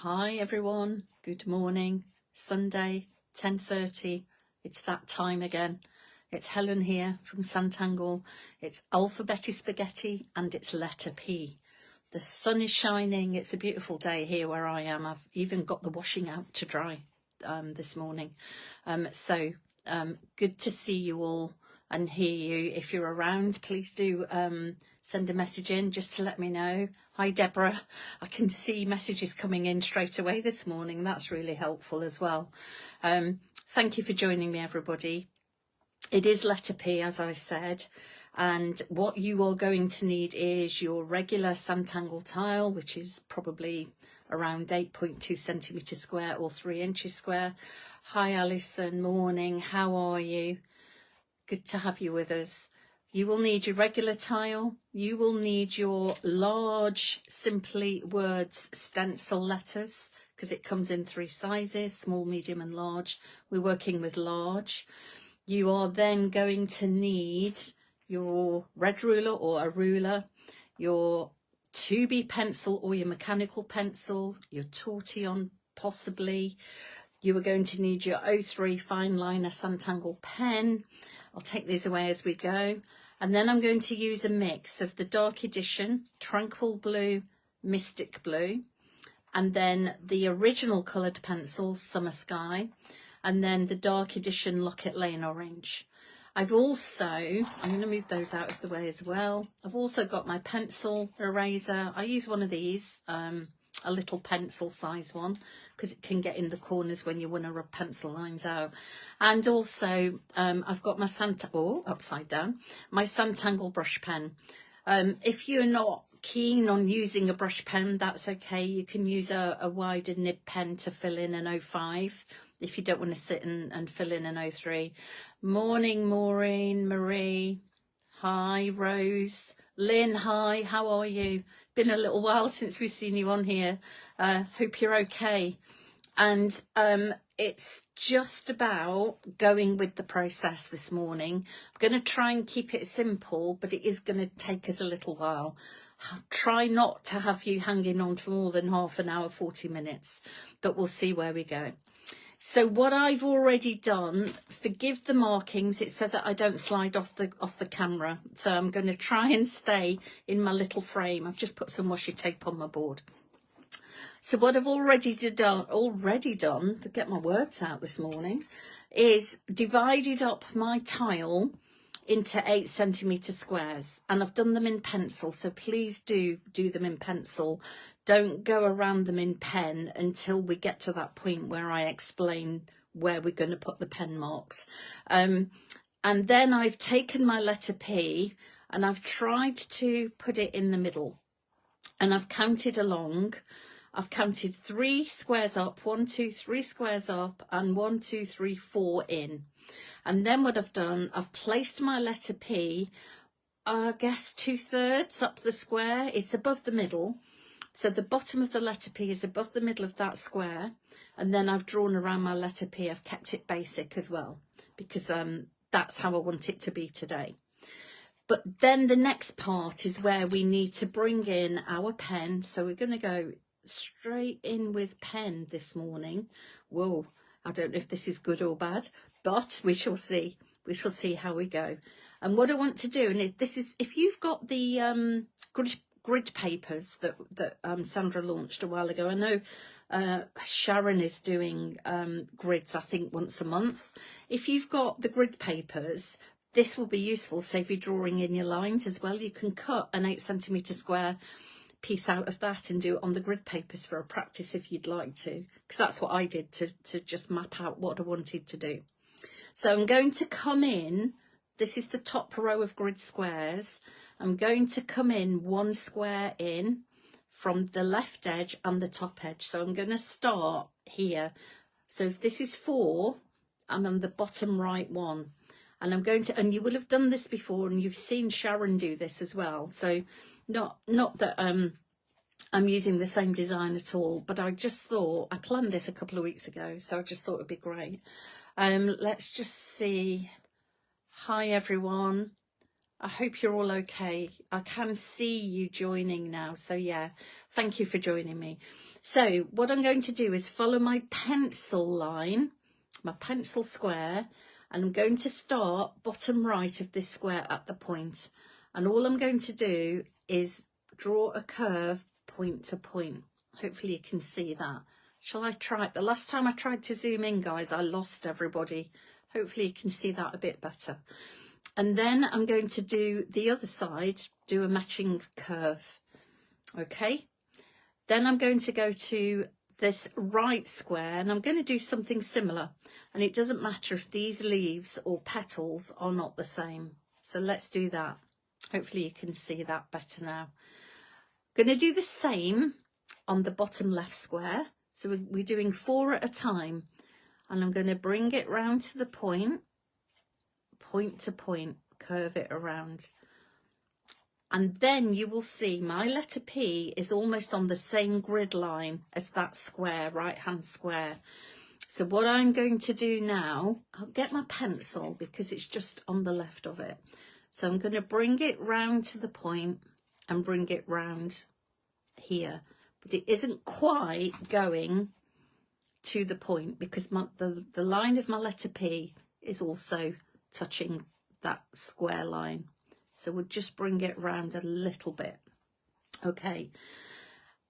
Hi everyone, good morning. Sunday, 10:30. It's that time again. It's Helen here from Sanntangle. It's alphabety spaghetti and it's letter P. The sun is shining. It's a beautiful day here where I am. I've even got the washing out to dry this morning. Good to see you all and hear you. If you're around, please do send a message in just to let me know. Hi Deborah, I can see messages coming in straight away this morning. That's really helpful as well. Thank you for joining me, everybody. It is letter P, as I said, and what you are going to need is your regular Sanntangle tile, which is probably around 8.2 centimetres square or 3 inches square. Hi Alison, morning, how are you? Good to have you with us. You will need your regular tile. You will need your large Simply Words stencil letters because it comes in 3 sizes, small, medium and large. We're working with large. You are then going to need your red ruler or a ruler, your 2B pencil or your mechanical pencil, your tortillon possibly. You are going to need your 03 fine liner Sanntangle pen. I'll take these away as we go. And then I'm going to use a mix of the Dark Edition, Tranquil Blue, Mystic Blue, and then the original coloured pencils, Summer Sky, and then the Dark Edition Locket Lane Orange. I'm going to move those out of the way as well. I've also got my pencil eraser. I use one of these, a little pencil size one, because it can get in the corners when you want to rub pencil lines out. And also I've got my upside down, my Sanntangle brush pen. If you're not keen on using a brush pen, that's okay. You can use a wider nib pen to fill in an 05 if you don't want to sit and fill in an 03. Morning Maureen, Marie, hi Rose, Lynn, hi, how are you? Been a little while since we've seen you on here. Hope you're okay. And it's just about going with the process this morning. I'm going to try and keep it simple, but it is going to take us a little while. Try not to have you hanging on for more than half an hour, 40 minutes, but we'll see where we go. So what I've already done, forgive the markings, it's so that I don't slide off the camera. So I'm going to try and stay in my little frame. I've just put some washi tape on my board. So what I've already done, to get my words out this morning, is divided up my tile into 8 centimetre squares, and I've done them in pencil, so please do them in pencil. Don't go around them in pen until we get to that point where I explain where we're going to put the pen marks. And then I've taken my letter P and I've tried to put it in the middle, and I've counted along. I've counted 3 squares up, 1, 2, 3 squares up, and 1, 2, 3, 4 in. And then what I've done, I've placed my letter P, I guess 2/3 up the square. It's above the middle. So the bottom of the letter P is above the middle of that square. And then I've drawn around my letter P. I've kept it basic as well, because that's how I want it to be today. But then the next part is where we need to bring in our pen. So we're going to go straight in with pen this morning. Whoa, I don't know if this is good or bad, but we shall see. We shall see how we go. And what I want to do, and this is, if you've got the grid papers that Sandra launched a while ago. I know Sharon is doing grids, I think, once a month. If you've got the grid papers, this will be useful. So if you're drawing in your lines as well, you can cut an 8 centimetre square piece out of that and do it on the grid papers for a practice if you'd like to, because that's what I did to just map out what I wanted to do. So I'm going to come in, this is the top row of grid squares. I'm going to come in 1 square in from the left edge and the top edge. So I'm going to start here. So if this is 4, I'm on the bottom right one. And I'm going to, and you will have done this before, and you've seen Sharon do this as well. So not that I'm using the same design at all, but I just thought, I planned this a couple of weeks ago, so I just thought it'd be great. Let's just see. Hi everyone. I hope you're all okay. I can see you joining now. So yeah, thank you for joining me. So what I'm going to do is follow my pencil line, my pencil square, and I'm going to start bottom right of this square at the point. And all I'm going to do is draw a curve point to point. Hopefully you can see that. Shall I try it? The last time I tried to zoom in, guys, I lost everybody. Hopefully you can see that a bit better. And then I'm going to do the other side, do a matching curve. Okay. Then I'm going to go to this right square and I'm going to do something similar. And it doesn't matter if these leaves or petals are not the same. So let's do that. Hopefully you can see that better now. I'm going to do the same on the bottom left square. So we're doing 4 at a time. And I'm going to bring it round to the point to point, curve it around. And then you will see my letter P is almost on the same grid line as that square, right hand square. So what I'm going to do now, I'll get my pencil because it's just on the left of it. So I'm going to bring it round to the point and bring it round here. But it isn't quite going to the point because the line of my letter P is also touching that square line. So we'll just bring it around a little bit. Okay.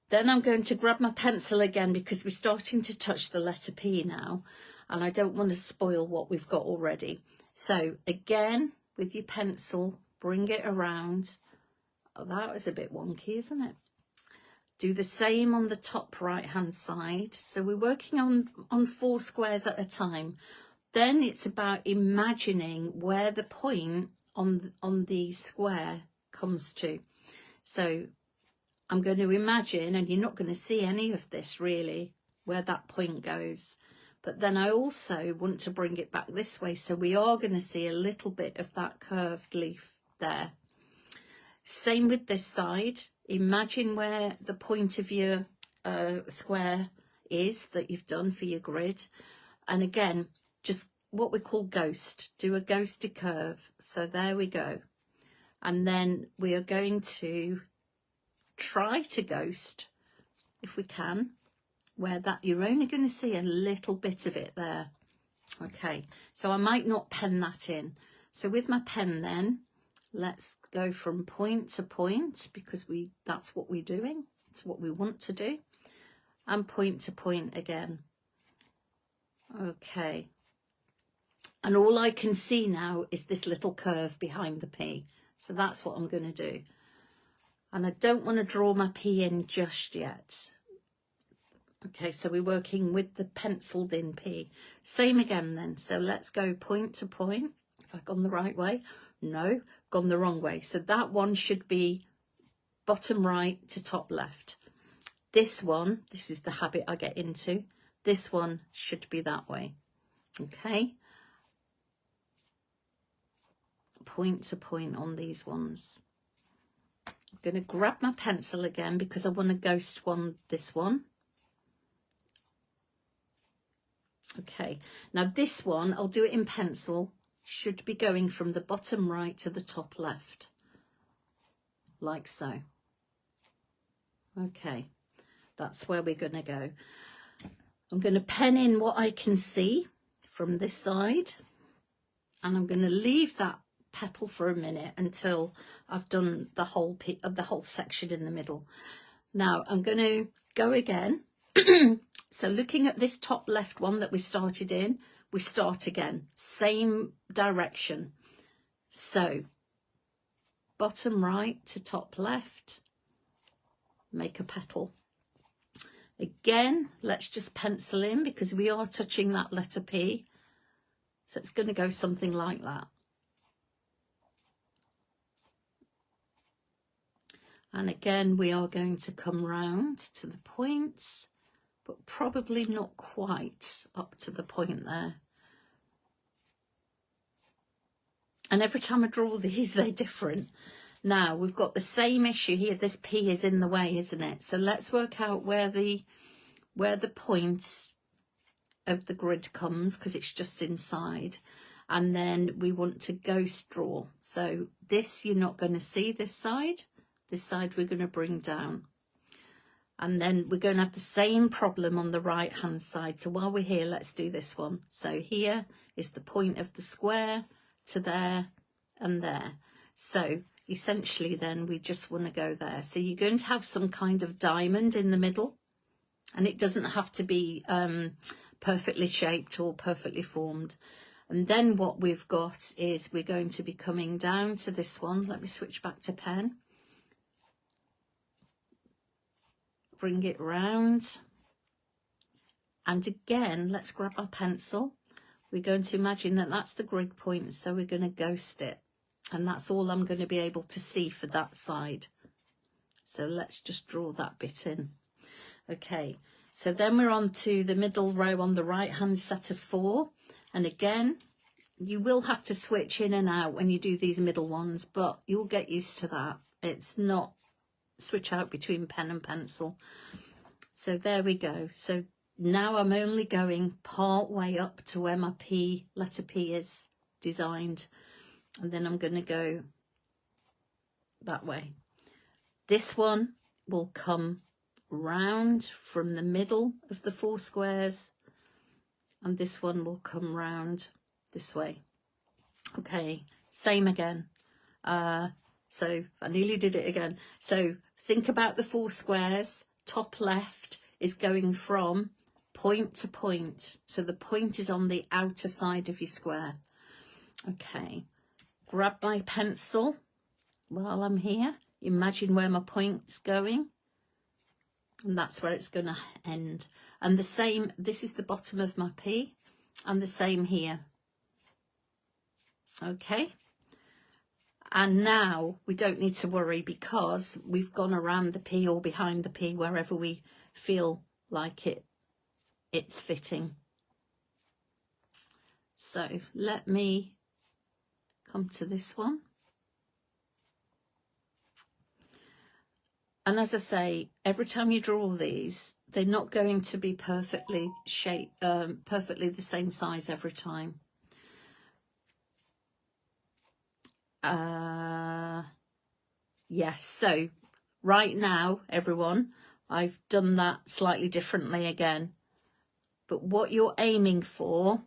Then I'm going to grab my pencil again because we're starting to touch the letter P now. And I don't want to spoil what we've got already. So again, with your pencil, bring it around. Oh, that was a bit wonky, isn't it? Do the same on the top right hand side. So we're working on 4 squares at a time. Then it's about imagining where the point on the square comes to. So I'm going to imagine, and you're not going to see any of this really, where that point goes. But then I also want to bring it back this way. So we are going to see a little bit of that curved leaf there. Same with this side. Imagine where the point of your square is that you've done for your grid. And again, just what we call ghost. Do a ghosty curve. So there we go. And then we are going to try to ghost, if we can, where that you're only going to see a little bit of it there. Okay, so I might not pen that in. So with my pen then, let's go from point to point because that's what we're doing. It's what we want to do. And point to point again. Okay. And all I can see now is this little curve behind the P. So that's what I'm going to do. And I don't want to draw my P in just yet. Okay, so we're working with the penciled in P. Same again then. So let's go point to point. Have I gone the right way? No, gone the wrong way. So that one should be bottom right to top left. This one, this is the habit I get into. This one should be that way. Okay. Point to point on these ones. I'm going to grab my pencil again because I want to ghost this one. Okay, now this one, I'll do it in pencil, should be going from the bottom right to the top left, like so. Okay, that's where we're going to go. I'm going to pen in what I can see from this side, and I'm going to leave that petal for a minute until I've done the whole section in the middle. Now I'm going to go again. So looking at this top left one that we started in, we start again, same direction. So bottom right to top left, make a petal. Again, let's just pencil in because we are touching that letter P. So it's going to go something like that. And again, we are going to come round to the points, but probably not quite up to the point there. And every time I draw these, they're different. Now, we've got the same issue here. This P is in the way, isn't it? So let's work out where the point of the grid comes, because it's just inside. and then we want to ghost draw. So this you're not going to see this side we're going to bring down, and then we're going to have the same problem on the right hand side. So while we're here, let's do this one. So here is the point of the square to there and there. So essentially then we just want to go there. So you're going to have some kind of diamond in the middle, and it doesn't have to be perfectly shaped or perfectly formed. And then what we've got is we're going to be coming down to this one. Let me switch back to pen. Bring it round. And again, let's grab our pencil. We're going to imagine that that's the grid point, so we're going to ghost it. And that's all I'm going to be able to see for that side. So let's just draw that bit in. Okay, so then we're on to the middle row on the right hand set of 4. And again, you will have to switch in and out when you do these middle ones, but you'll get used to that. It's not switch out between pen and pencil. So there we go. So now I'm only going part way up to where my P, letter P is designed. And then I'm going to go that way. This one will come round from the middle of the 4 squares, and this one will come round this way. Okay, same again. So I nearly did it again. So think about the 4 squares. Top left is going from point to point. So the point is on the outer side of your square. Okay, grab my pencil while I'm here. Imagine where my point's going. And that's where it's going to end. And the same, this is the bottom of my P, and the same here. Okay. And now we don't need to worry because we've gone around the P or behind the P, wherever we feel like it's fitting. So let me come to this one. And as I say, every time you draw these, they're not going to be perfectly shaped, perfectly the same size every time. Yes, so right now, everyone, I've done that slightly differently again. But what you're aiming for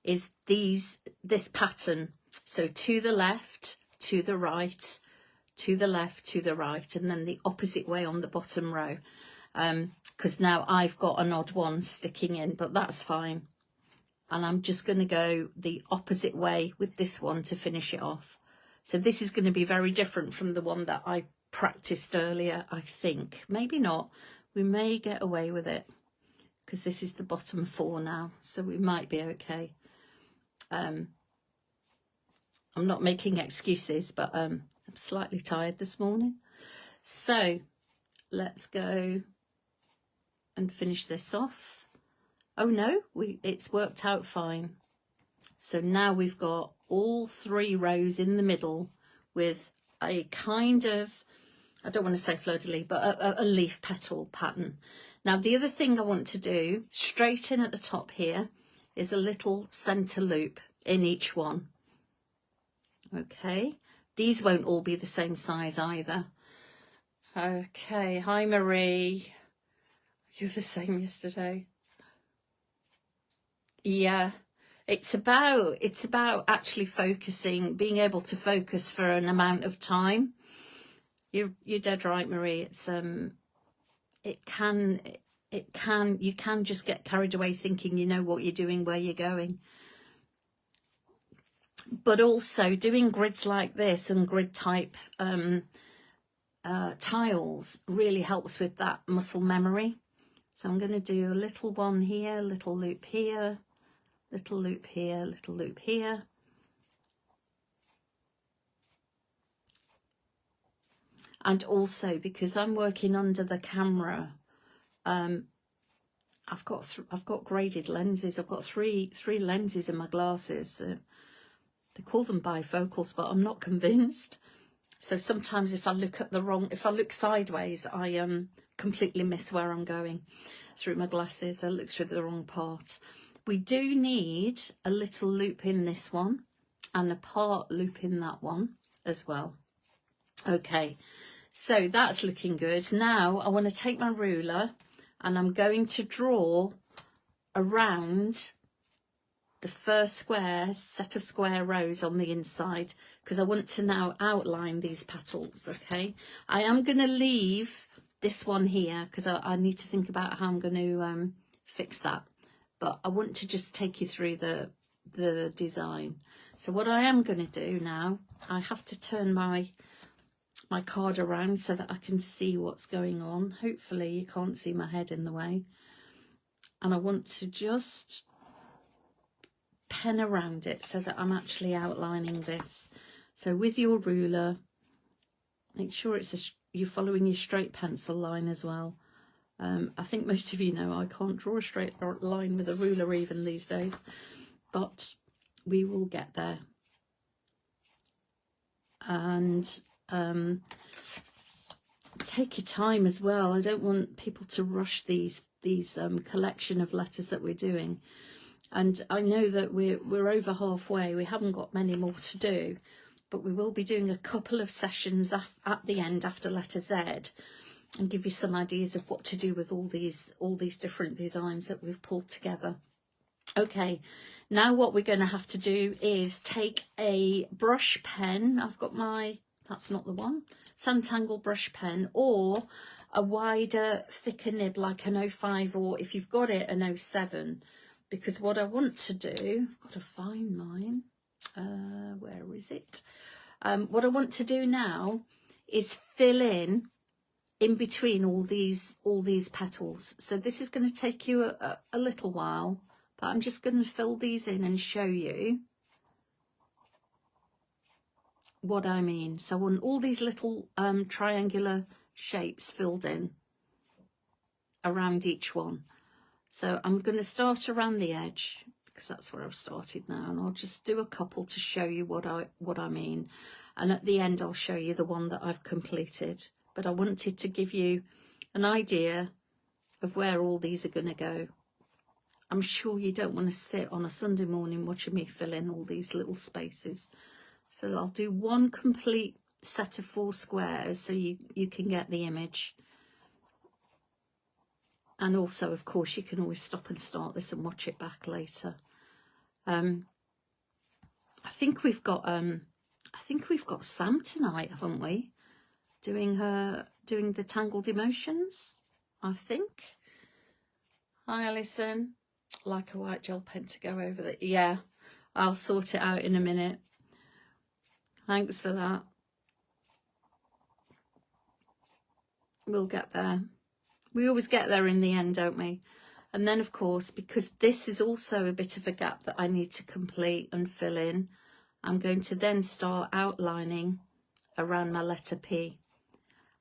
is this pattern. So to the left, to the right, to the left, to the right, and then the opposite way on the bottom row. Because now I've got an odd one sticking in, but that's fine. And I'm just going to go the opposite way with this one to finish it off. So this is going to be very different from the one that I practiced earlier, I think. Maybe not. We may get away with it because this is the bottom 4 now, so we might be okay. I'm not making excuses, but I'm slightly tired this morning. So let's go and finish this off. Oh no, it's worked out fine. So now we've got all 3 rows in the middle with a kind of, I don't want to say fleur-de-lis, but a leaf petal pattern. Now the other thing I want to do straight in at the top here is a little centre loop in each one. Okay, these won't all be the same size either. Okay, hi Marie. You're the same yesterday. Yeah, it's about actually focusing, being able to focus for an amount of time. You're dead right, Marie. It's you can just get carried away thinking you know what you're doing, where you're going. But also doing grids like this and grid type tiles really helps with that muscle memory. So I'm going to do a little one here, little loop here, little loop here, little loop here. And also because I'm working under the camera, I've got graded lenses. I've got three lenses in my glasses. They call them bifocals, but I'm not convinced. So sometimes if I look sideways, I completely miss where I'm going through my glasses. I look through the wrong part. We do need a little loop in this one and a part loop in that one as well. Okay, so that's looking good. Now I want to take my ruler and I'm going to draw around the first square set of square rows on the inside, because I want to now outline these petals. Okay, I am going to leave this one here because I need to think about how I'm going to fix that, but I want to just take you through the design. So what I am going to do now, I have to turn my card around so that I can see what's going on. Hopefully you can't see my head in the way, and I want to just pen around it so that I'm actually outlining this. So with your ruler, make sure you're following your straight pencil line as well. I think most of you know I can't draw a straight line with a ruler even these days, but we will get there. And take your time as well. I don't want people to rush these collection of letters that we're doing. And I know that we're over halfway. We haven't got many more to do, but we will be doing a couple of sessions at the end after letter Z, and give you some ideas of what to do with all these different designs that we've pulled together. Okay, now what we're going to have to do is take a brush pen. I've got that's not the one, Sanntangle brush pen, or a wider, thicker nib like an 05, or if you've got it, an 07. Because what I want to do, I've got to find mine, where is it? What I want to do now is fill in between all these petals. So this is going to take you a little while, but I'm just going to fill these in and show you what I mean. So I want all these little triangular shapes filled in around each one. So I'm going to start around the edge because that's where I've started now, and I'll just do a couple to show you what I mean. And at the end I'll show you the one that I've completed. But I wanted to give you an idea of where all these are going to go. I'm sure you don't want to sit on a Sunday morning watching me fill in all these little spaces. So I'll do one complete set of 4 squares so you can get the image. And also, of course, you can always stop and start this and watch it back later. I think we've got Sam tonight, haven't we? Doing the Tangled Emotions, I think. Hi, Alison. Like a white gel pen to go over that. Yeah, I'll sort it out in a minute. Thanks for that. We'll get there. We always get there in the end, don't we? And then, of course, because this is also a bit of a gap that I need to complete and fill in, I'm going to then start outlining around my letter P.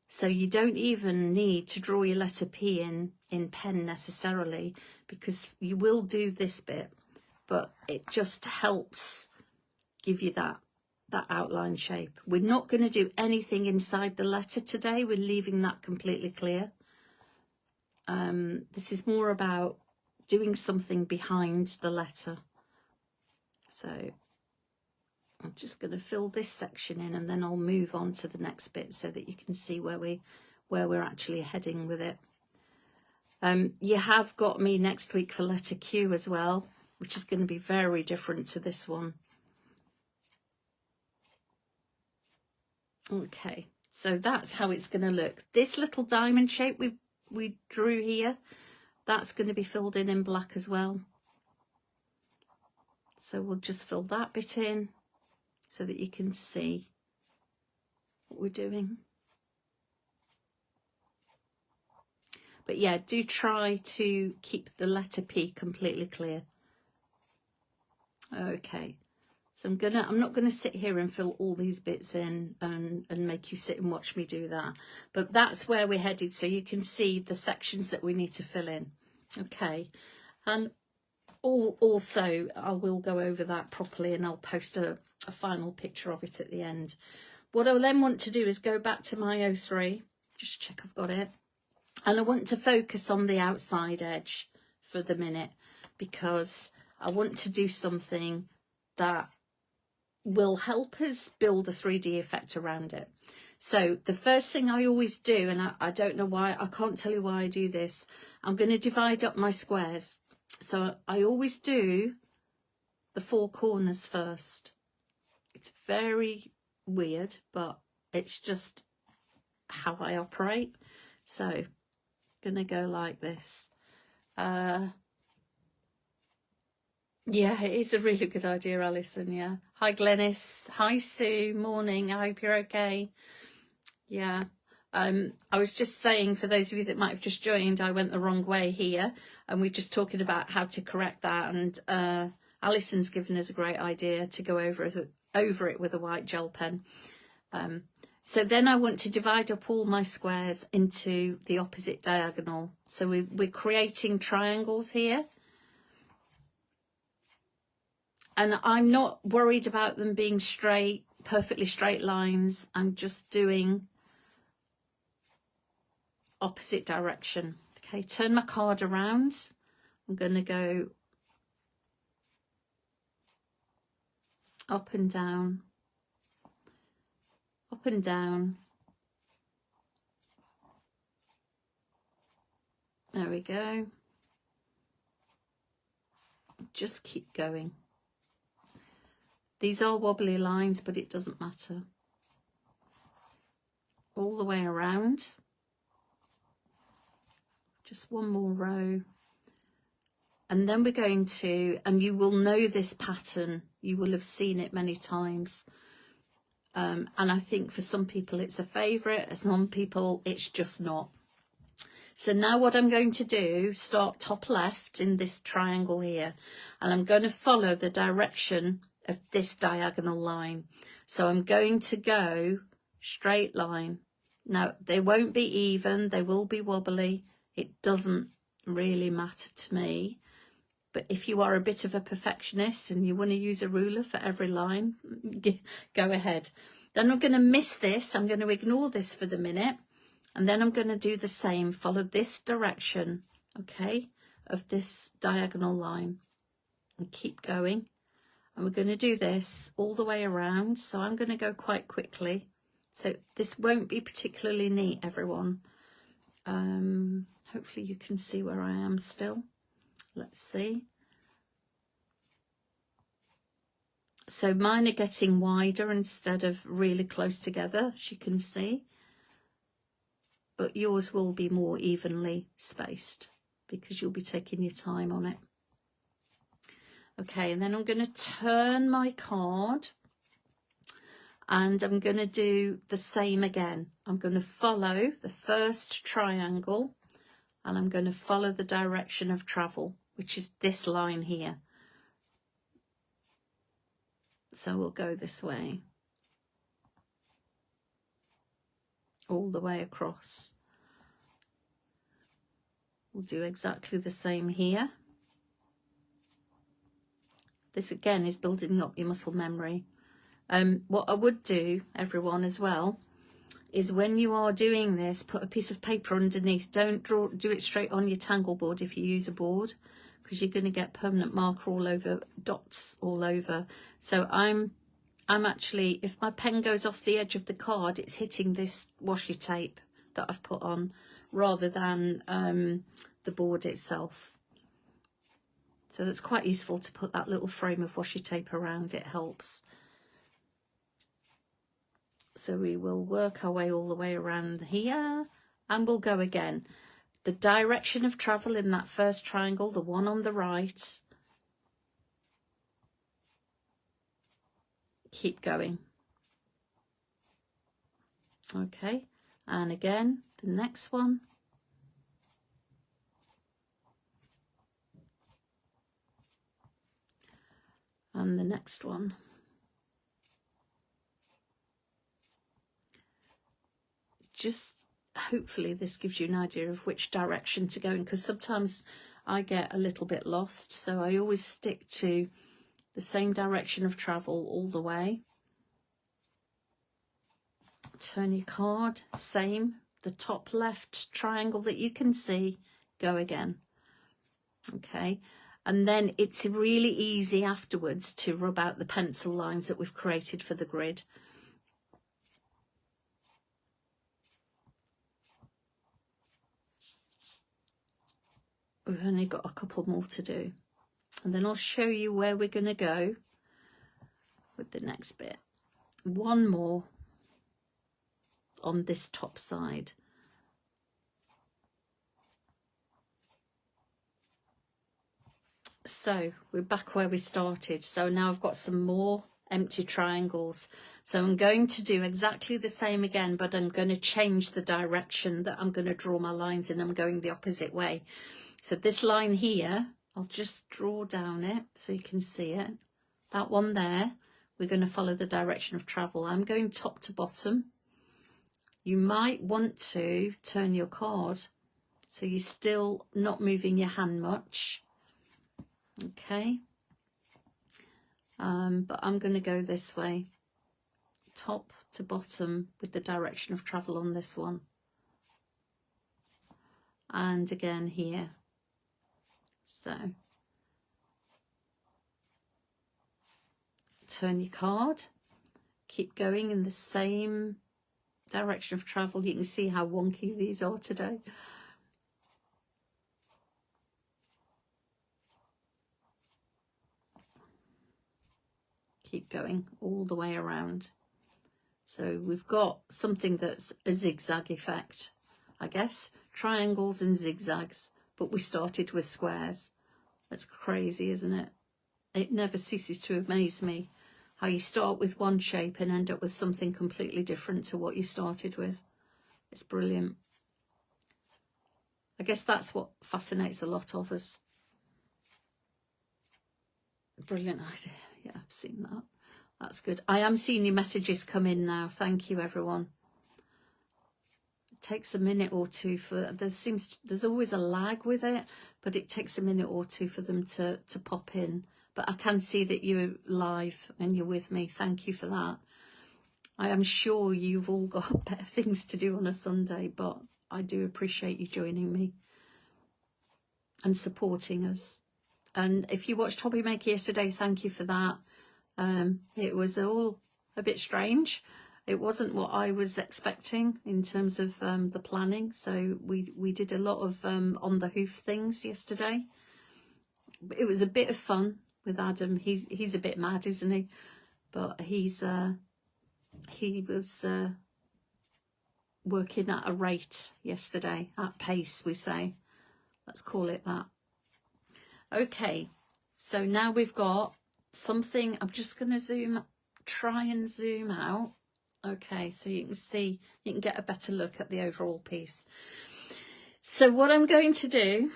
So you don't even need to draw your letter P in pen necessarily, because you will do this bit, but it just helps give you that outline shape. We're not going to do anything inside the letter today. We're leaving that completely clear. This is more about doing something behind the letter. So I'm just going to fill this section in, and then I'll move on to the next bit so that you can see where we're actually heading with it. You have got me next week for letter Q as well, which is going to be very different to this one. Okay, so that's how it's going to look. This little diamond shape we drew here, that's going to be filled in black as well. So we'll just fill that bit in so that you can see what we're doing. But yeah, do try to keep the letter P completely clear. Okay, so I'm not gonna sit here and fill all these bits in and make you sit and watch me do that. But that's where we're headed, so you can see the sections that we need to fill in. Okay, and also I will go over that properly, and I'll post a final picture of it at the end. What I then want to do is go back to my 03, just check I've got it. And I want to focus on the outside edge for the minute, because I want to do something that will help us build a 3D effect around it. So the first thing I always do, and I don't know why, I can't tell you why I do this, I'm going to divide up my squares. So I always do the 4 corners first. It's very weird, but it's just how I operate. So I'm going to go like this. Yeah, it is a really good idea, Alison. Yeah. Hi, Glenys. Hi, Sue. Morning. I hope you're okay. Yeah. I was just saying, for those of you that might have just joined, I went the wrong way here, and we're just talking about how to correct that. And Alison's given us a great idea to go over it with a white gel pen. So then I want to divide up all my squares into the opposite diagonal. So we're creating triangles here. And I'm not worried about them being straight, perfectly straight lines. I'm just doing opposite direction. Okay, turn my card around. I'm going to go up and down, up and down. There we go. Just keep going. These are wobbly lines, but it doesn't matter. All the way around. Just one more row. And then we're going to, and you will know this pattern, you will have seen it many times. And I think for some people it's a favourite, some people it's just not. So now what I'm going to do, start top left in this triangle here, and I'm going to follow the direction of this diagonal line. So I'm going to go straight line. Now they won't be even, they will be wobbly. It doesn't really matter to me. But if you are a bit of a perfectionist and you want to use a ruler for every line, go ahead. Then I'm going to miss this. I'm going to ignore this for the minute. And then I'm going to do the same, follow this direction, okay, of this diagonal line. And keep going. And we're going to do this all the way around. So I'm going to go quite quickly. So this won't be particularly neat, everyone. Hopefully you can see where I am still. Let's see. So mine are getting wider instead of really close together, as you can see. But yours will be more evenly spaced because you'll be taking your time on it. Okay, and then I'm going to turn my card and I'm going to do the same again. I'm going to follow the first triangle and I'm going to follow the direction of travel, which is this line here. So we'll go this way, all the way across. We'll do exactly the same here. This again is building up your muscle memory. What I would do, everyone, as well, is when you are doing this, put a piece of paper underneath. Don't do it straight on your Tangle board if you use a board, because you're going to get permanent marker all over, dots all over. So I'm actually, if my pen goes off the edge of the card, it's hitting this washi tape that I've put on rather than the board itself. So that's quite useful to put that little frame of washi tape around. It helps. So we will work our way all the way around here and we'll go again. The direction of travel in that first triangle, the one on the right. Keep going. Okay, and again, the next one. And the next one. Just hopefully this gives you an idea of which direction to go in, because sometimes I get a little bit lost. So I always stick to the same direction of travel all the way. Turn your card, same, the top left triangle that you can see, go again. Okay, And then it's really easy afterwards to rub out the pencil lines that we've created for the grid. We've only got a couple more to do. And then I'll show you where we're going to go with the next bit. One more on this top side. So we're back where we started. So now I've got some more empty triangles. So I'm going to do exactly the same again, but I'm going to change the direction that I'm going to draw my lines in. I'm going the opposite way. So this line here, I'll just draw down it so you can see it. That one there, we're going to follow the direction of travel. I'm going top to bottom. You might want to turn your card so you're still not moving your hand much. Okay. But I'm going to go this way, top to bottom with the direction of travel on this one. And again here. So turn your card, keep going in the same direction of travel. You can see how wonky these are today. Keep going all the way around. So we've got something that's a zigzag effect, I guess, triangles and zigzags, but we started with squares. That's crazy, isn't it? It never ceases to amaze me how you start with one shape and end up with something completely different to what you started with. It's brilliant. I guess that's what fascinates a lot of us. Brilliant idea. Yeah, I've seen that. That's good. I am seeing your messages come in now. Thank you, everyone. It takes a minute or two for, there's always a lag with it, but it takes a minute or two for them to pop in. But I can see that you're live and you're with me. Thank you for that. I am sure you've all got better things to do on a Sunday, but I do appreciate you joining me and supporting us. And if you watched Hobby Maker yesterday, thank you for that. It was all a bit strange. It wasn't what I was expecting in terms of the planning. So we did a lot of on the hoof things yesterday. It was a bit of fun with Adam. He's a bit mad, isn't he? But he was working at a rate yesterday, at pace, we say. Let's call it that. Okay, so now we've got something. I'm just going to try and zoom out. Okay, so you can see, you can get a better look at the overall piece. So what I'm going to do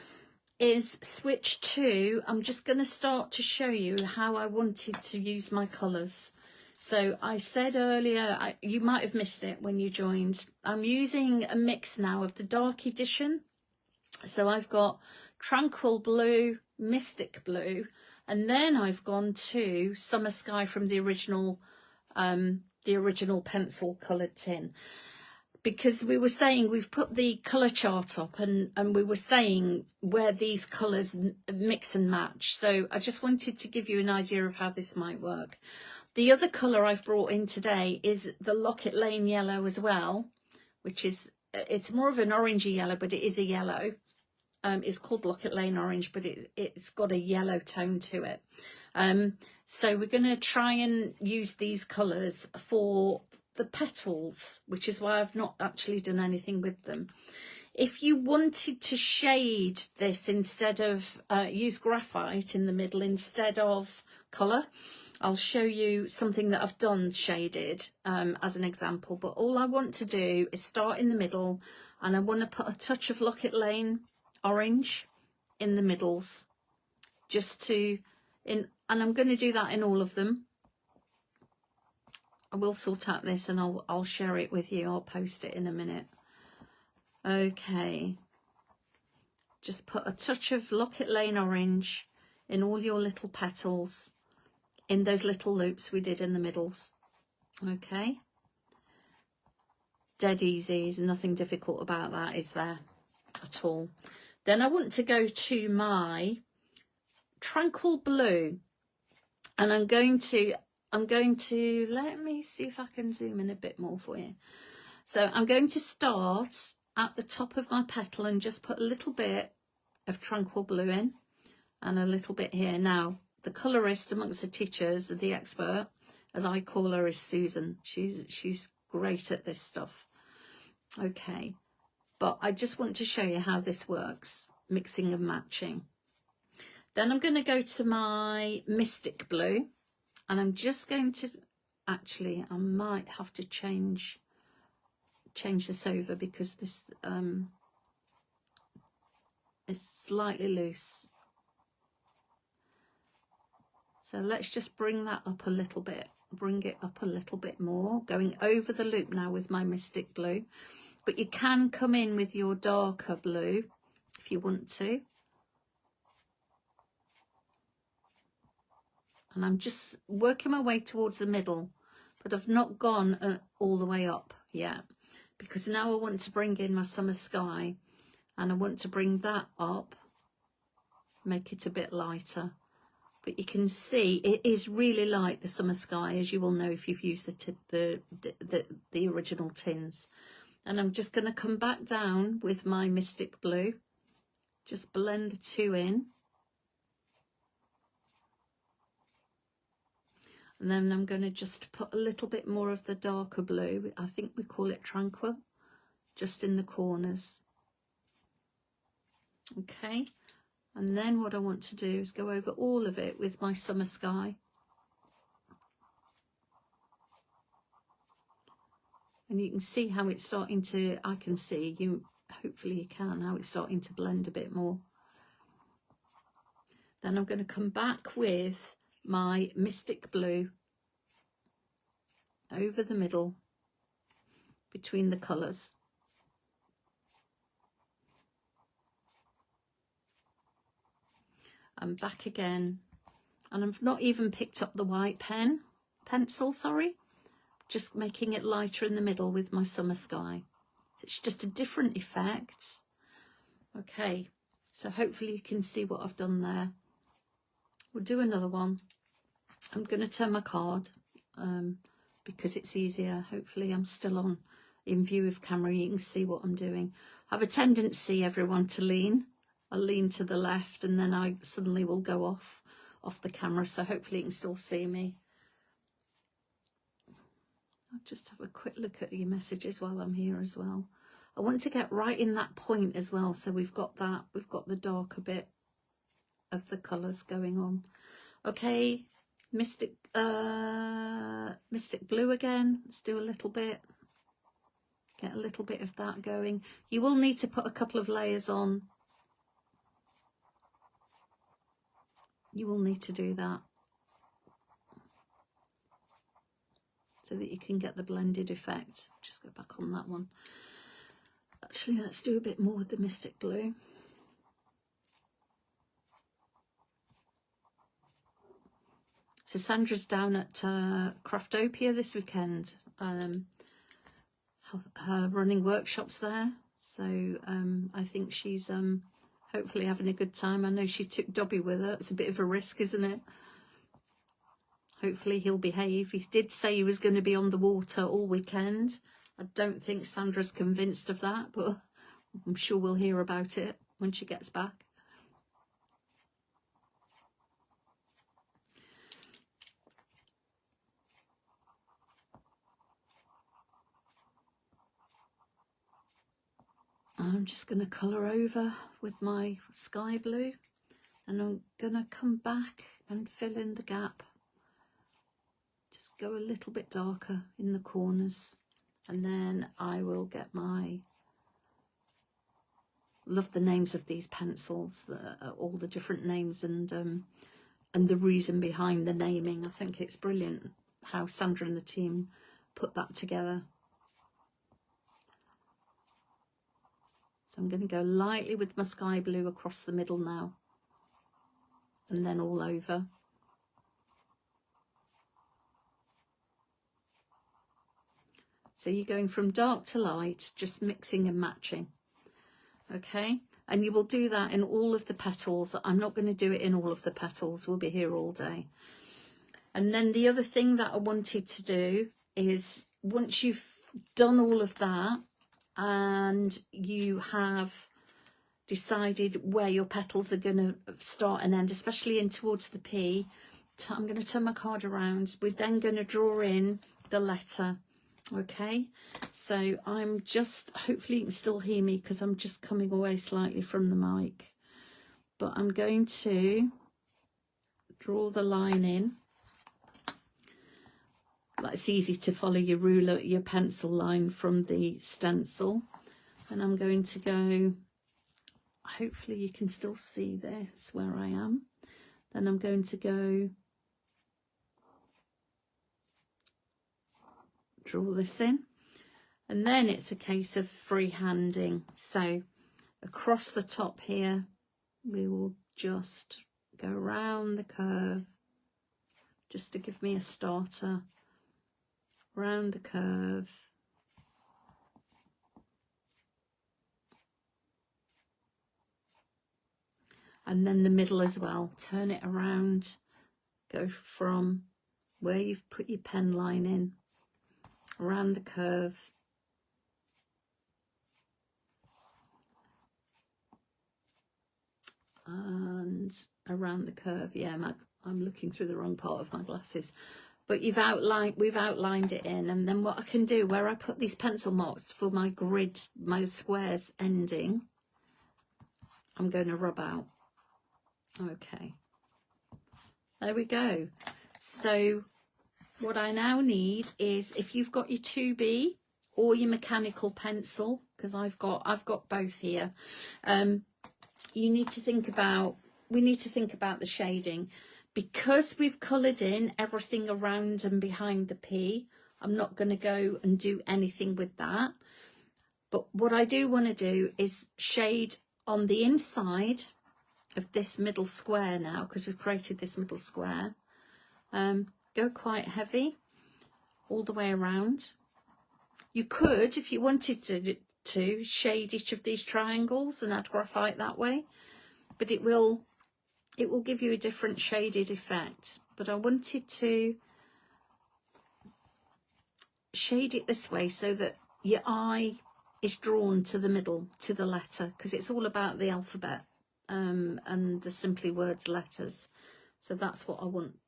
is switch to, I'm just going to start to show you how I wanted to use my colours. So I said earlier, you might have missed it when you joined, I'm using a mix now of the dark edition. So I've got Tranquil Blue, Mystic Blue, and then I've gone to Summer Sky from the original pencil coloured tin. Because we were saying, we've put the colour chart up and we were saying where these colours mix and match. So I just wanted to give you an idea of how this might work. The other colour I've brought in today is the Locket Lane yellow as well, which is, it's more of an orangey yellow, but it is a yellow. It's called Locket Lane Orange, but it's got a yellow tone to it. So we're going to try and use these colours for the petals, which is why I've not actually done anything with them. If you wanted to shade this instead of, use graphite in the middle instead of colour, I'll show you something that I've done shaded as an example. But all I want to do is start in the middle, and I want to put a touch of Locket Lane Orange in the middles, just to, and I'm going to do that in all of them. I will sort out this and I'll share it with you. I'll post it in a minute. Okay. Just put a touch of Locket Lane Orange in all your little petals, in those little loops we did in the middles. Okay. Dead easy. There's nothing difficult about that, is there? At all. Then I want to go to my Tranquil Blue, and I'm going to, let me see if I can zoom in a bit more for you. So I'm going to start at the top of my petal and just put a little bit of Tranquil Blue in and a little bit here. Now, the colourist amongst the teachers, the expert, as I call her, is Susan. She's great at this stuff. Okay, but I just want to show you how this works, mixing and matching. Then I'm going to go to my Mystic Blue, and I'm just going to, actually, I might have to change this over because this is slightly loose. So let's just bring that up a little bit, bring it up a little bit more, going over the loop now with my Mystic Blue. But you can come in with your darker blue if you want to. And I'm just working my way towards the middle, but I've not gone all the way up yet, because now I want to bring in my Summer Sky, and I want to bring that up, make it a bit lighter. But you can see it is really light, the Summer Sky, as you will know if you've used the original tins. And I'm just going to come back down with my Mystic Blue, just blend the two in. And then I'm going to just put a little bit more of the darker blue, I think we call it Tranquil, just in the corners. Okay, and then what I want to do is go over all of it with my Summer Sky. And you can see how it's starting to, I can see, hopefully you can, how it's starting to blend a bit more. Then I'm going to come back with my Mystic Blue over the middle between the colours. And back again. And I've not even picked up the white pencil, sorry. Just making it lighter in the middle with my Summer Sky. So it's just a different effect. Okay, so hopefully you can see what I've done there. We'll do another one. I'm going to turn my card because it's easier. Hopefully I'm still in view of camera. You can see what I'm doing. I have a tendency, everyone, to lean. I lean to the left and then I suddenly will go off the camera. So hopefully you can still see me. I'll just have a quick look at your messages while I'm here as well. I want to get right in that point as well. So we've got that. We've got the darker bit of the colours going on. Okay, Mystic Blue again. Let's do a little bit. Get a little bit of that going. You will need to put a couple of layers on. You will need to do that so that you can get the blended effect. Just go back on that one. Actually, let's do a bit more with the Mystic Blue. So Sandra's down at Craftopia this weekend. Her running workshops there. So I think she's hopefully having a good time. I know she took Dobby with her. It's a bit of a risk, isn't it? Hopefully he'll behave. He did say he was going to be on the water all weekend. I don't think Sandra's convinced of that, but I'm sure we'll hear about it when she gets back. I'm just going to colour over with my Sky Blue, and I'm going to come back and fill in the gap. Just go a little bit darker in the corners, and then I will get my, love the names of these pencils, all the different names and the reason behind the naming. I think it's brilliant how Sandra and the team put that together. So I'm going to go lightly with my Sky Blue across the middle now, and then all over. So you're going from dark to light, just mixing and matching. Okay, And you will do that in all of the petals. I'm not going to do it in all of the petals. We'll be here all day. And then the other thing that I wanted to do is, once you've done all of that and you have decided where your petals are going to start and end, especially in towards the P, I'm going to turn my card around. We're then going to draw in the letter. Okay, so I'm just, hopefully you can still hear me because I'm just coming away slightly from the mic, but I'm going to draw the line in. It's easy to follow your ruler, your pencil line from the stencil, and I'm going to go, hopefully you can still see this where I am. Then I'm going to go draw this in, and then it's a case of freehanding. So across the top here, we will just go around the curve, just to give me a starter, round the curve, and then the middle as well. Turn it around, go from where you've put your pen line in, around the curve, and around the curve. Yeah, I'm looking through the wrong part of my glasses, but we've outlined it in. And then what I can do, where I put these pencil marks for my grid, my squares ending, I'm going to rub out. Okay, there we go. So what I now need is, if you've got your 2B or your mechanical pencil, because I've got both here, you need to think about, we need to think about the shading. Because we've coloured in everything around and behind the P, I'm not going to go and do anything with that. But what I do want to do is shade on the inside of this middle square now, because we've created this middle square. Go quite heavy all the way around. You could, if you wanted to shade each of these triangles and add graphite that way, but it will give you a different shaded effect. But I wanted to shade it this way so that your eye is drawn to the middle, to the letter, because it's all about the alphabet and the simply words letters. So that's what I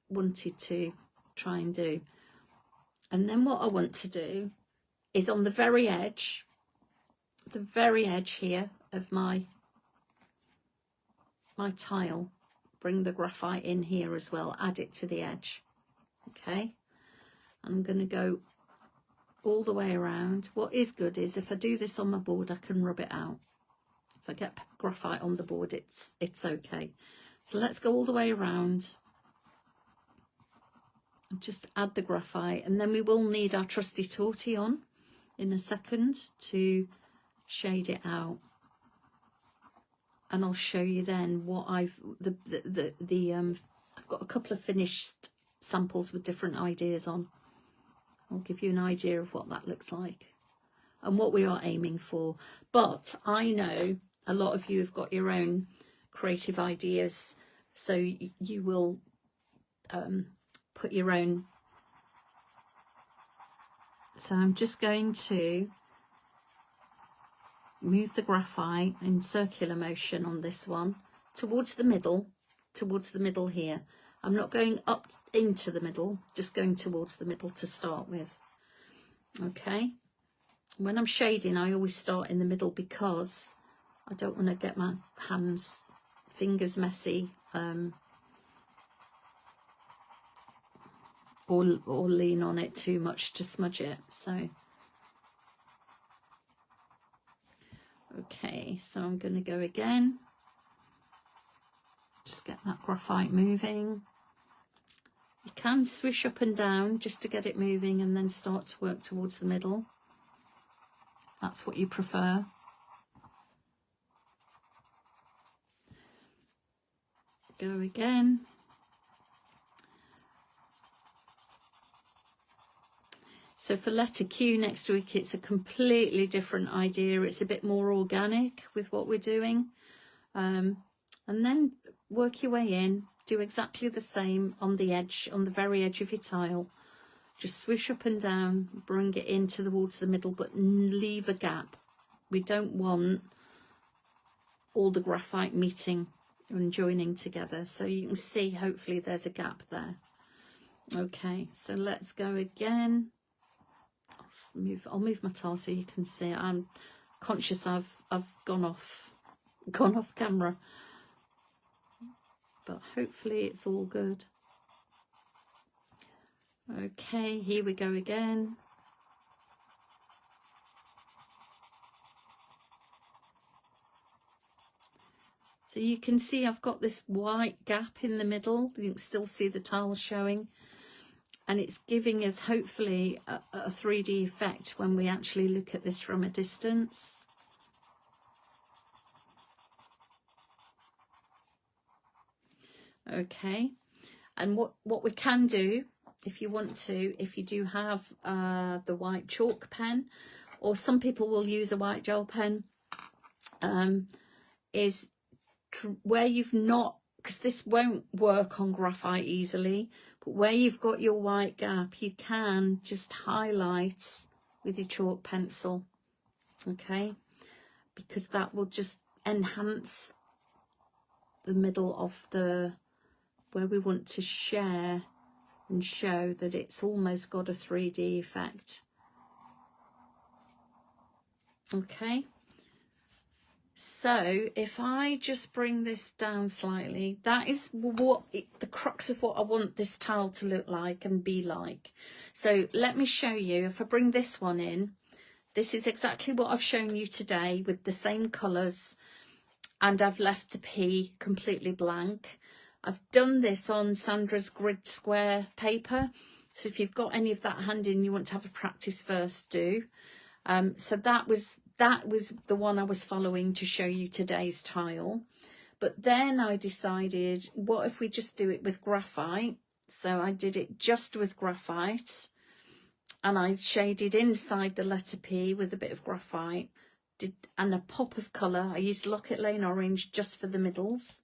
wanted to try and do. And then what I want to do is on the very edge here of my tile, bring the graphite in here as well, add it to the edge. Okay, I'm going to go all the way around. What is good is, if I do this on my board, I can rub it out. If I get graphite on the board, it's okay. So let's go all the way around and just add the graphite, and then we will need our trusty tortie on in a second to shade it out. And I'll show you then what I've got a couple of finished samples with different ideas on. I'll give you an idea of what that looks like and what we are aiming for. But I know a lot of you have got your own creative ideas, so you will put your own. So I'm just going to move the graphite in circular motion on this one towards the middle here. I'm not going up into the middle, just going towards the middle to start with. Okay, when I'm shading, I always start in the middle because I don't want to get my fingers messy, or lean on it too much to smudge it. So okay, so I'm going to go again, just get that graphite moving. You can swish up and down just to get it moving and then start to work towards the middle. That's what you prefer. Go again. So for letter Q next week, it's a completely different idea. It's a bit more organic with what we're doing. And then work your way in. Do exactly the same on the edge, on the very edge of your tile. Just swish up and down, bring it in towards the middle, but leave a gap. We don't want all the graphite meeting and joining together. So you can see, hopefully there's a gap there. Okay, so let's go again. I'll move my tile so you can see. I'm conscious I've gone off camera, but hopefully it's all good. Okay, here we go again. So you can see I've got this white gap in the middle. You can still see the tile showing. And it's giving us, hopefully, a 3D effect when we actually look at this from a distance. Okay. And what we can do, if you want to, if you do have the white chalk pen, or some people will use a white gel pen, is where you've not, because this won't work on graphite easily, but where you've got your white gap, you can just highlight with your chalk pencil, okay? Because that will just enhance the middle of the, where we want to share and show that it's almost got a 3D effect. Okay. So if I just bring this down slightly, that is the crux of what I want this tile to look like and be like. So let me show you. If I bring this one in, this is exactly what I've shown you today with the same colours, and I've left the P completely blank. I've done this on Sandra's grid square paper. So if you've got any of that handy and you want to have a practice first, do. So that was the one I was following to show you today's tile. But then I decided, what if we just do it with graphite? So I did it just with graphite, and I shaded inside the letter P with a bit of graphite, and a pop of colour. I used Locket Lane Orange just for the middles.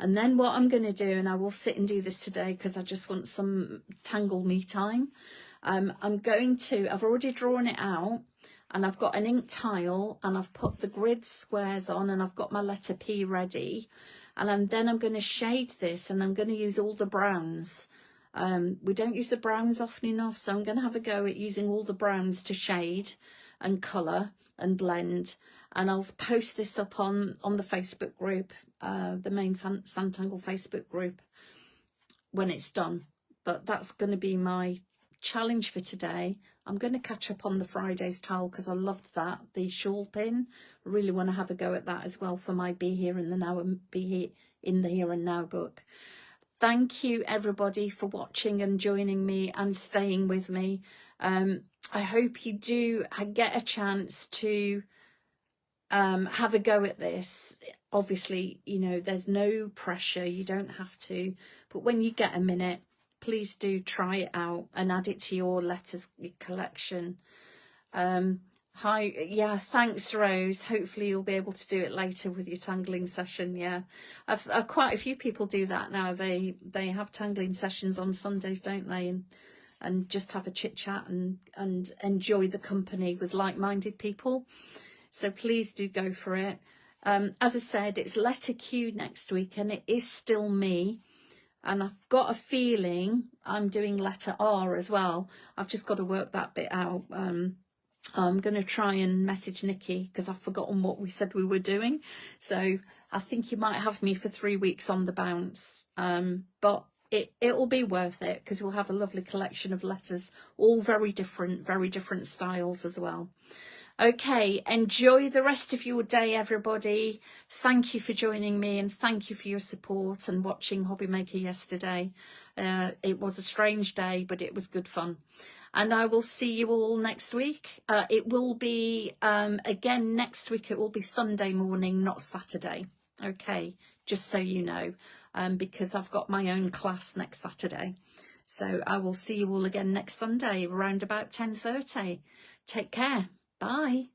And then what I'm going to do, and I will sit and do this today because I just want some Tangle me time. I've already drawn it out, and I've got an ink tile, and I've put the grid squares on, and I've got my letter P ready. And then I'm going to shade this, and I'm going to use all the browns. We don't use the browns often enough, so I'm going to have a go at using all the browns to shade and colour and blend. And I'll post this up on the Facebook group, the main Sanntangle Facebook group, when it's done. But that's going to be my challenge for today. I'm going to catch up on the Friday's tile because I loved that, the shawl pin. I really want to have a go at that as well for my Be Here in the Now and Be Here in the Here and Now book. Thank you everybody for watching and joining me and staying with me. I hope you do get a chance to have a go at this. Obviously, you know, there's no pressure, you don't have to, but when you get a minute, please do try it out and add it to your letters collection. Yeah, thanks Rose. Hopefully you'll be able to do it later with your tangling session. Yeah, I've quite a few people do that now. They have tangling sessions on Sundays, don't they, and just have a chit chat and enjoy the company with like-minded people. So please do go for it. As I said, it's letter Q next week, and it is still me. And I've got a feeling I'm doing letter R as well. I've just got to work that bit out. I'm going to try and message Nikki because I've forgotten what we said we were doing. So I think you might have me for 3 weeks on the bounce. But it'll be worth it because we'll have a lovely collection of letters, all very different styles as well. Okay, enjoy the rest of your day, everybody. Thank you for joining me, and thank you for your support and watching Hobby Maker yesterday. It was a strange day, but it was good fun. And I will see you all next week. It will be, again, next week, it will be Sunday morning, not Saturday. Okay, just so you know, because I've got my own class next Saturday. So I will see you all again next Sunday around about 10:30. Take care. Bye.